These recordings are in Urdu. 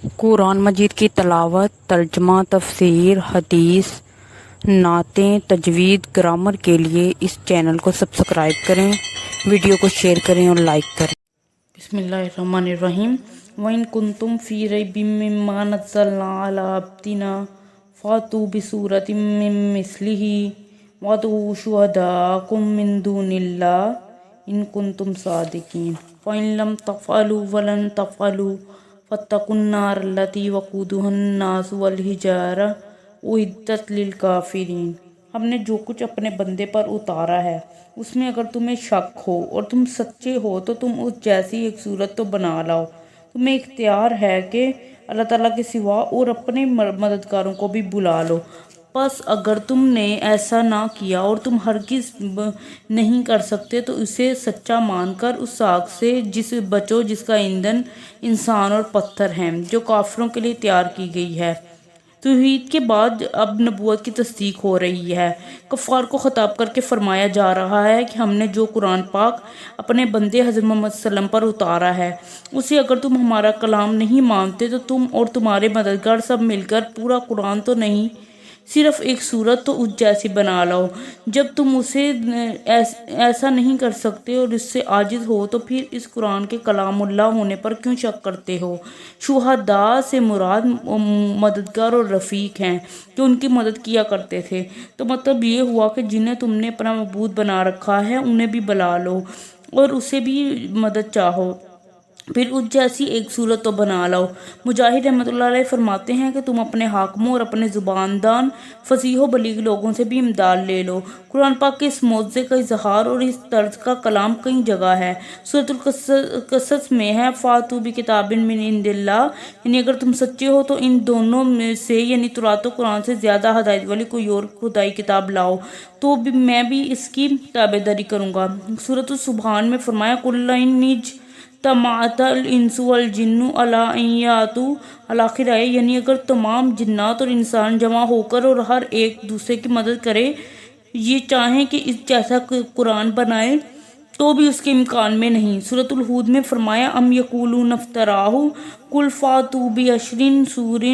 قرآن مجید کی تلاوت، ترجمہ، تفسیر، حدیث، نعتیں، تجوید، گرامر کے لیے اس چینل کو سبسکرائب کریں، ویڈیو کو شیئر کریں اور لائک کریں۔ بسم اللہ الرحمن الرحیم۔ وَإِن كُنتُمْ فِي رَيْبٍ مِّمَّا نَزَّلْنَا عَلَىٰ عَبْدِنَا فَأْتُوا بِسُورَةٍ مِّن مِّثْلِهِ وَادْعُوا شُهَدَاءَكُم مِّن دُونِ اللَّهِ إِن كُنتُمْ صَادِقِينَ فَإِن لَّمْ تَفْعَلُوا وَلَن تَفْعَلُوا فَاتَّقُوا النَّارَ الَّتِي وَقُودُهَا النَّاسُ وَالْحِجَارَةُ أُعِدَّتْ لِلْكَافِرِينَ۔ ہم نے جو کچھ اپنے بندے پر اتارا ہے اس میں اگر تمہیں شک ہو اور تم سچے ہو تو تم اس جیسی ایک صورت تو بنا لاؤ۔ تمہیں اختیار ہے کہ اللہ تعالیٰ کے سوا اور اپنے مددگاروں کو بھی بلا لو۔ پس اگر تم نے ایسا نہ کیا اور تم ہرگز نہیں کر سکتے تو اسے سچا مان کر اس آگ سے بچو جس کا ایندھن انسان اور پتھر ہیں، جو کافروں کے لیے تیار کی گئی ہے۔ توحید کے بعد اب نبوت کی تصدیق ہو رہی ہے۔ کفار کو خطاب کر کے فرمایا جا رہا ہے کہ ہم نے جو قرآن پاک اپنے بندے حضرت محمد صلی اللہ علیہ وسلم پر اتارا ہے اسے اگر تم ہمارا کلام نہیں مانتے تو تم اور تمہارے مددگار سب مل کر پورا قرآن تو نہیں صرف ایک صورت تو اس جیسی بنا لاؤ۔ جب تم اسے ایسا نہیں کر سکتے اور اس سے عاجز ہو تو پھر اس قرآن کے کلام اللہ ہونے پر کیوں شک کرتے ہو؟ شہداء سے مراد مددگار اور رفیق ہیں جو ان کی مدد کیا کرتے تھے۔ تو مطلب یہ ہوا کہ جنہیں تم نے اپنا معبود بنا رکھا ہے انہیں بھی بلا لو اور اسے بھی مدد چاہو، پھر اس جیسی ایک صورت تو بنا لاؤ۔ مجاہد رحمۃ اللہ علیہ فرماتے ہیں کہ تم اپنے حاکموں اور اپنے زباندان فصیح و بلیغ لوگوں سے بھی امداد لے لو۔ قرآن پاک کے اس معجزے کا اظہار اور اس طرز کا کلام کئی جگہ ہے۔ سورۃ القصص میں ہے فَأْتُوا بِكِتَابٍ مِّنْ عِندِ اللَّهِ، یعنی اگر تم سچے ہو تو ان دونوں میں سے یعنی تورات و قرآن سے زیادہ ہدایت والی کوئی اور خدائی کتاب لاؤ تو میں بھی اس کی تابعداری کروں گا۔ سورۃ السبحان میں فرمایا قُلْ إِنِ اجْتَمَعَتِ الْإِنسُ وَالْجِنُّ عَلَىٰ أَن يَأْتُوا، الآخر آئے، یعنی اگر تمام جنات اور انسان جمع ہو کر اور ہر ایک دوسرے کی مدد کرے یہ چاہیں کہ اس جیسا قرآن بنائے تو بھی اس کے امکان میں نہیں۔ سورۃ الہود میں فرمایا ام یقولون افتراہ قل فاتوا بعشر سور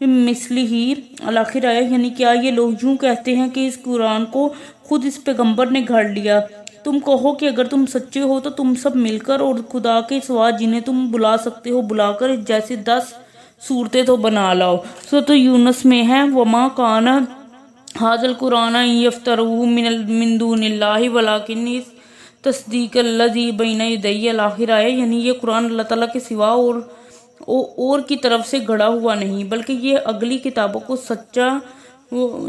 مثلہ، الآخر آیا، یعنی کیا یہ لوگ یوں کہتے ہیں کہ اس قرآن کو خود اس پیغمبر نے گھڑ لیا؟ تم کہو کہ اگر تم سچے ہو تو تم سب مل کر اور خدا کے سوا جنہیں تم بلا سکتے ہو بلا کر اس جیسی 10 صورتیں تو بنا لاؤ۔ سورۃ یونس میں ہے وما کان ھذا القرآن ان یفتروہ من دون اللہ ولکن تصدیق الذی بین یدیہ، الآخر آئے، یعنی یہ قرآن اللہ تعالیٰ کے سوا اور کی طرف سے گھڑا ہوا نہیں بلکہ یہ اگلی کتابوں کو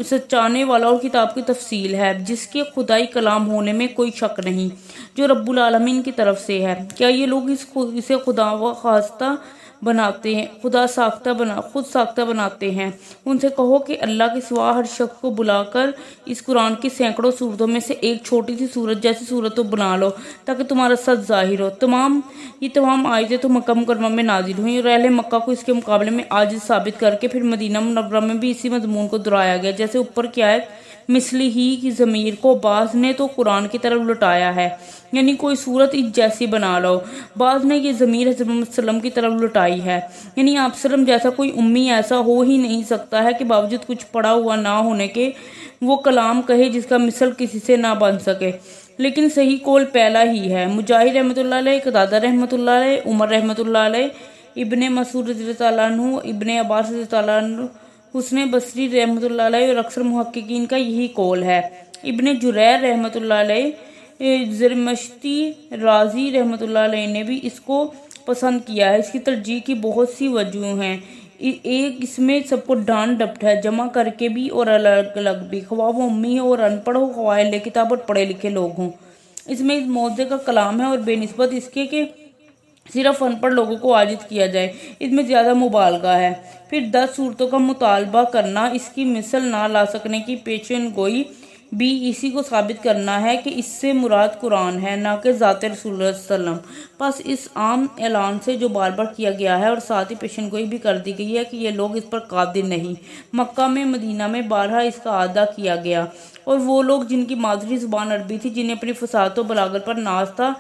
سچانے والا اور کتاب کی تفصیل ہے جس کے خدائی کلام ہونے میں کوئی شک نہیں، جو رب العالمین کی طرف سے ہے۔ کیا یہ لوگ اسے خدا خواستہ بناتے ہیں، خود ساختہ بناتے ہیں؟ ان سے کہو کہ اللہ کے سوا ہر شخص کو بلا کر اس قرآن کی سینکڑوں صورتوں میں سے ایک چھوٹی سی صورت جیسی صورت تو بنا لو تاکہ تمہارا سچ ظاہر ہو۔ یہ تمام آیتیں تو مکہ مکرمہ میں نازل ہوئیں اور اہل مکہ کو اس کے مقابلے میں عاجز ثابت کر کے پھر مدینہ منورہ میں بھی اسی مضمون کو دہرایا گیا، جیسے اوپر کی آیت مثل ہی کی ضمیر کو بعض نے تو قرآن کی طرف لٹایا ہے، یعنی کوئی صورت اس جیسی بنا لو، بعض نے یہ ضمیر حضرت محمد صلی اللہ علیہ وسلم کی طرف لٹائی ہے، یعنی آپ صلی اللہ علیہ وسلم جیسا کوئی امی ایسا ہو ہی نہیں سکتا ہے کہ باوجود کچھ پڑھا ہوا نہ ہونے کے وہ کلام کہے جس کا مثل کسی سے نہ بن سکے۔ لیکن صحیح قول پہلا ہی ہے۔ مجاہد رحمۃ اللہ علیہ، قتادہ رحمۃ اللہ علیہ، عمر رحمۃ اللہ علیہ، ابن مسعود رضی اللہ تعالیٰ عنہ، ابن عباس رضی اللہ تعالیٰ عنہ، حسن بصری رحمۃ اللہ علیہ اور اکثر محققین کا یہی قول ہے۔ ابن جریر رحمۃ اللہ علیہ، زرمشتی، رازی رحمۃ اللہ علیہ نے بھی اس کو پسند کیا ہے۔ اس کی ترجیح کی بہت سی وجوہ ہیں۔ ایک اس میں سب کو ڈانٹ ڈپٹ ہے، جمع کر کے بھی اور الگ الگ بھی، خواہ وہ امی ہو اور ان پڑھ ہو، خواہ اہل کتاب اور پڑھے لکھے لوگ ہوں۔ اس میں اس معجزے کا کلام ہے اور بے نسبت اس کے کہ صرف ان پڑھ لوگوں کو عاجز کیا جائے اس میں زیادہ مبالغہ ہے۔ پھر 10 صورتوں کا مطالبہ کرنا، اس کی مثل نہ لا سکنے کی پیشن گوئی بھی اسی کو ثابت کرنا ہے کہ اس سے مراد قرآن ہے نہ کہ ذات رسول اللہ صلی اللہ علیہ وسلم۔ پس اس عام اعلان سے جو بار بار کیا گیا ہے اور ساتھ ہی پیشن گوئی بھی کر دی گئی ہے کہ یہ لوگ اس پر قادر نہیں، مکہ میں مدینہ میں بارہا اس کا اعادہ کیا گیا، اور وہ لوگ جن کی مادری زبان عربی تھی، جنہیں اپنی فصاحت و بلاغت پر ناز تھا،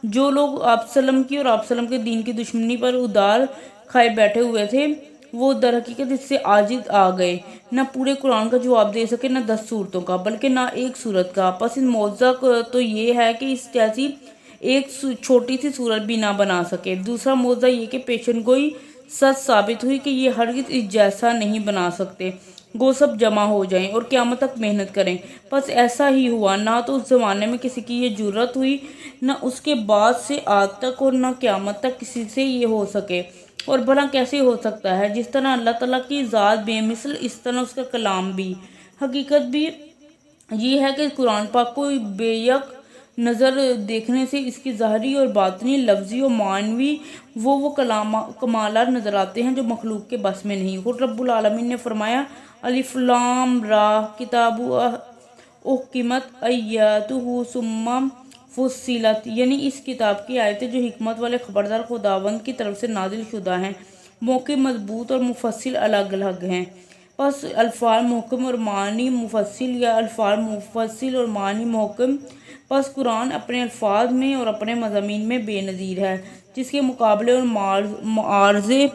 جو لوگ آپ صلی اللہ علیہ وسلم کی اور آپ صلی اللہ علیہ وسلم کے دین کی دشمنی پر ادار کھائے بیٹھے ہوئے تھے، وہ در حقیقت اس سے عاجز آ گئے، نہ پورے قرآن کا جواب دے سکے، نہ 10 صورتوں کا، بلکہ نہ ایک صورت کا۔ پس ان معجزہ تو یہ ہے کہ اس جیسی ایک چھوٹی سی صورت بھی نہ بنا سکے۔ دوسرا معجزہ یہ کہ پیشن گوئی سچ ثابت ہوئی کہ یہ ہرگز اس جیسا نہیں بنا سکتے، گو سب جمع ہو جائیں اور قیامت تک محنت کریں۔ پس ایسا ہی ہوا، نہ تو اس زمانے میں کسی کی یہ جرت ہوئی، نہ اس کے بعد سے آج تک، اور نہ قیامت تک کسی سے یہ ہو سکے۔ اور بھلا کیسے ہو سکتا ہے؟ جس طرح اللہ تعالیٰ کی ذات بے مثل، اس طرح اس کا کلام بھی۔ حقیقت بھی یہ ہے کہ قرآن پاک کو بے یک نظر دیکھنے سے اس کی ظاہری اور باطنی، لفظی اور معنوی وہ کمالات نظر آتے ہیں جو مخلوق کے بس میں نہیں۔ خود رب العالمین نے فرمایا، الف لام را کتاب احکمت آیاتہ ثم فصلت، یعنی اس کتاب کی آیتیں جو حکمت والے خبردار خداوند کی طرف سے نازل شدہ ہیں، موقع مضبوط اور مفصل الگ الگ ہیں۔ پس الفاظ محکم اور معنی مفصل، یا الفاظ مفصل اور معنی محکم۔ پس قرآن اپنے الفاظ میں اور اپنے مضامین میں بے نظیر ہے، جس کے مقابلے اور معارضے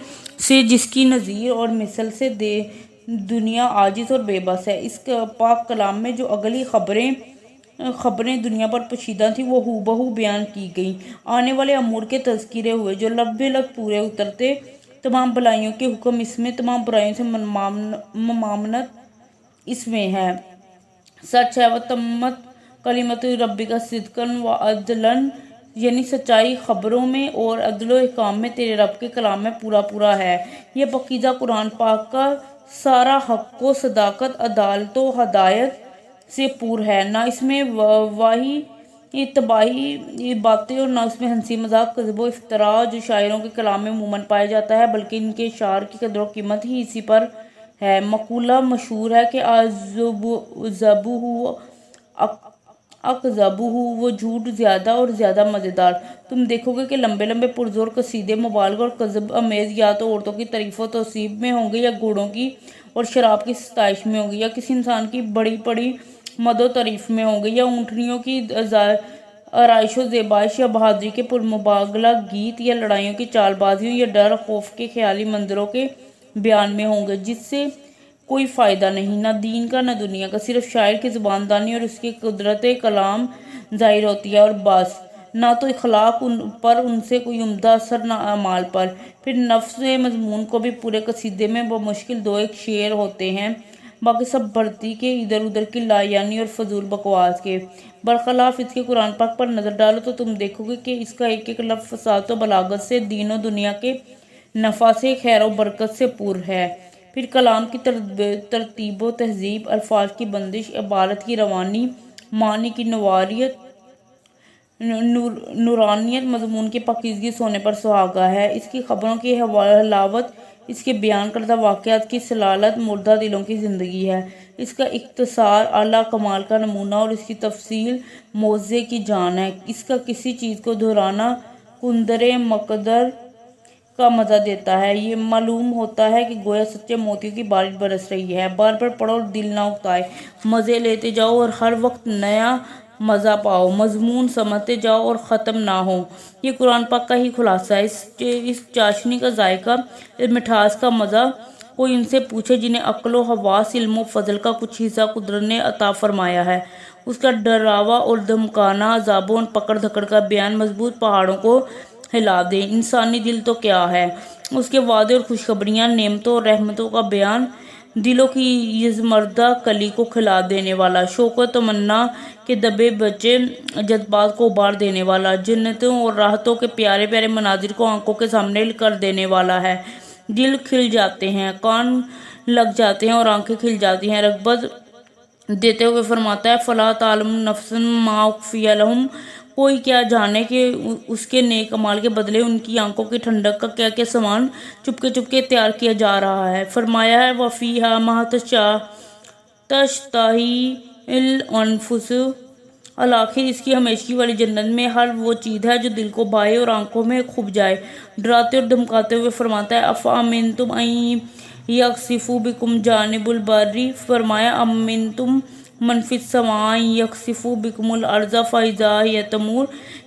سے، جس کی نظیر اور مثل سے دنیا عاجز اور بے بس ہے۔ اس پاک کلام میں جو اگلی خبریں دنیا پر پوشیدہ تھیں، وہ ہو بہو بیان کی گئیں۔ آنے والے امور کے تذکرے ہوئے جو لب بے لب پورے اترتے۔ تمام بھلائیوں کے حکم اس میں، تمام برائیوں سے ممانعت اس میں ہے۔ سچ ہے، وَتَمَّتْ کلمۃ ربک صدقا وعدلا، یعنی سچائی خبروں میں اور عدل و احکام میں تیرے رب کے کلام میں پورا ہے۔ یہ پاکیزہ قرآن پاک کا سارا حق و صداقت، عدالت و ہدایت سے پور ہے۔ نہ اس میں واہی تباہی باتیں اور نہ اس میں ہنسی مذاق، کذب و افتراء جو شاعروں کے کلام میں عموماً پایا جاتا ہے، بلکہ ان کے اشعار کی قدر و قیمت ہی اسی پر ہے۔ مقولہ مشہور ہے کہ اکذبہ، وہ جھوٹ زیادہ اور زیادہ مزیدار۔ تم دیکھو گے کہ لمبے لمبے پرزور قصیدے مبالغہ اور کذب آمیز یا تو عورتوں کی تعریف و توصیف میں ہوں گے، یا گھوڑوں کی اور شراب کی ستائش میں ہوں گے، یا کسی انسان کی بڑی بڑی مد و تعریف میں ہوں گے، یا اونٹنیوں کی آرائش و زیبائش، یا بہادری کے پرمبالغہ گیت، یا لڑائیوں کی چال بازیوں، یا ڈر خوف کے خیالی منظروں کے بیان میں ہوں گے، جس سے کوئی فائدہ نہیں، نہ دین کا نہ دنیا کا۔ صرف شاعر کی زبان دانی اور اس کی قدرت کلام ظاہر ہوتی ہے، اور بس۔ نہ تو اخلاق پر ان سے کوئی عمدہ اثر، نہ اعمال پر۔ پھر نفس مضمون کو بھی پورے قصیدے میں بمشکل 2-1 شعر ہوتے ہیں، باقی سب بھرتی کے، ادھر ادھر کی لا یعنی اور فضول بکواس کے۔ برخلاف اس کے قرآن پاک پر نظر ڈالو تو تم دیکھو گے کہ اس کا ایک ایک لفظ فصاحت و بلاغت سے، دین و دنیا کے نفع سے، خیر و برکت سے پر ہے۔ پھر کلام کی ترتیب و تہذیب، الفاظ کی بندش، عبارت کی روانی، معنی کی نورانیت، مضمون کی پاکیزگی سونے پر سہاگا ہے۔ اس کی خبروں کی حلاوت، اس کے بیان کردہ واقعات کی سلالت مردہ دلوں کی زندگی ہے۔ اس کا اختصار اعلیٰ کمال کا نمونہ اور اس کی تفصیل معجزے کی جان ہے۔ اس کا کسی چیز کو دہرانا قدرے مقدر کا مزہ دیتا ہے۔ یہ معلوم ہوتا ہے کہ گویا سچے موتیوں کی بارش برس رہی ہے۔ بار بار پڑھو اور دل نہ اکتائے، مزے لیتے جاؤ اور ہر وقت نیا مزہ پاؤ، مضمون سمجھتے جاؤ اور ختم نہ ہو۔ یہ قرآن پاک کا ہی خلاصہ ہے۔ اس چاشنی کا ذائقہ، اس مٹھاس کا مزہ کوئی ان سے پوچھے جنہیں عقل و حواس، علم و فضل کا کچھ حصہ قدرت نے عطا فرمایا ہے۔ اس کا ڈراوا اور دھمکانہ عذابوں اور پکڑ دھکڑ کا بیان مضبوط پہاڑوں کو ہلا دے۔ انسانی دل تو کیا ہے، اس کے وعدے اور خوشخبریاں، نعمتوں اور رحمتوں کا بیان دلوں کی یزمردہ کلی کو کھلا دینے والا، شوق و تمنا کے دبے بچے جذبات کو ابار دینے والا، جنتوں اور راحتوں کے پیارے پیارے مناظر کو آنکھوں کے سامنے کر دینے والا ہے۔ دل کھل جاتے ہیں، کان لگ جاتے ہیں اور آنکھیں کھل جاتی ہیں۔ رغبت دیتے ہوئے فرماتا ہے، فَلَا تَعْلَمُ نَفْسٌ مَا أُخْفِيَ لَهُم، کوئی کیا جانے کہ اس کے نیک اعمال کے بدلے ان کی آنکھوں کی ٹھنڈک کا کیا کیا سامان چپکے چپکے تیار کیا جا رہا ہے۔ فرمایا ہے، وَفِيهَا مَا تَشْتَهِي الْأَنفُسُ، الآخر اس کی ہمیشگی والی جنت میں ہر وہ چیز ہے جو دل کو بھائے اور آنکھوں میں کھب جائے۔ ڈراتے اور دھمکاتے ہوئے فرماتا ہے، أَفَأَمِنْتُمْ أَن يَخْسِفَ بِكُمْ جَانِبَ الْبَرِّ، فرمایا أَمِنْتُمْ من فی السماء یخسف بکم الارض فاذا ہی تمور،